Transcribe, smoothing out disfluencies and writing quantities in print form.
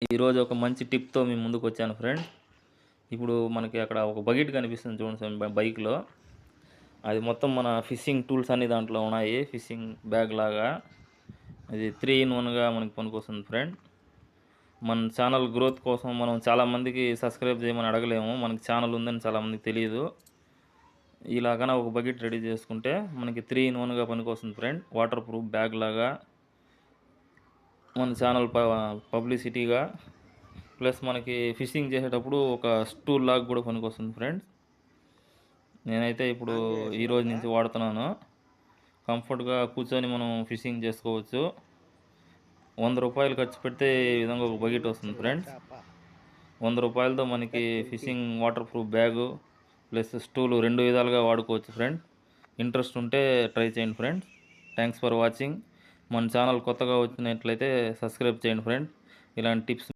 ఈరోజు ఒక మంచి టిప్‌తో మీ ముందుకొచ్చాను ఫ్రెండ్. ఇప్పుడు మనకి అక్కడ ఒక బకెట్ కనిపిస్తుంది చూడండి ఫ్రెండ్ బైక్‌లో. అది మొత్తం మన ఫిషింగ్ టూల్స్ అన్నీ దాంట్లో ఉన్నాయి. ఫిషింగ్ బ్యాగ్ లాగా. అది 3 ఇన్ 1గా మనకి పనికొస్తుంది ఫ్రెండ్. మన ఛానల్ గ్రోత్ కోసం మనం చాలామందికి సబ్స్క్రైబ్ చేయమని అడగలేము. మనకి ఛానల్ ఉందని చాలామందికి తెలీదు. ఇలాగన ఒక బకెట్ రెడీ చేసుకుంటే మనకి 3 ఇన్ 1గా పనికొస్తుంది ఫ్రెండ్. వాటర్ ప్రూఫ్ బ్యాగ్ లాగా మన ఛానల్ పబ్లిసిటీగా ప్లస్ మనకి ఫిషింగ్ చేసేటప్పుడు ఒక స్టూల్ లాగా కూడా పనికొస్తుంది ఫ్రెండ్స్. నేనైతే ఇప్పుడు ఈరోజు నుంచి వాడుతున్నాను. కంఫర్ట్గా కూర్చొని మనం ఫిషింగ్ చేసుకోవచ్చు. ₹100 ఖర్చు పెడితే ఈ విధంగా ఒక బకెట్ వస్తుంది ఫ్రెండ్స్. ₹100తో మనకి fishing water proof bag plus stool 2 విధాలుగా వాడుకోవచ్చు ఫ్రెండ్. ఇంట్రెస్ట్ ఉంటే ట్రై చేయండి ఫ్రెండ్స్. Thanks for watching. మన ఛానల్ కొత్తగా వచ్చినట్లయితే సబ్స్క్రైబ్ చేయండి ఫ్రెండ్. ఇలాంటి టిప్స్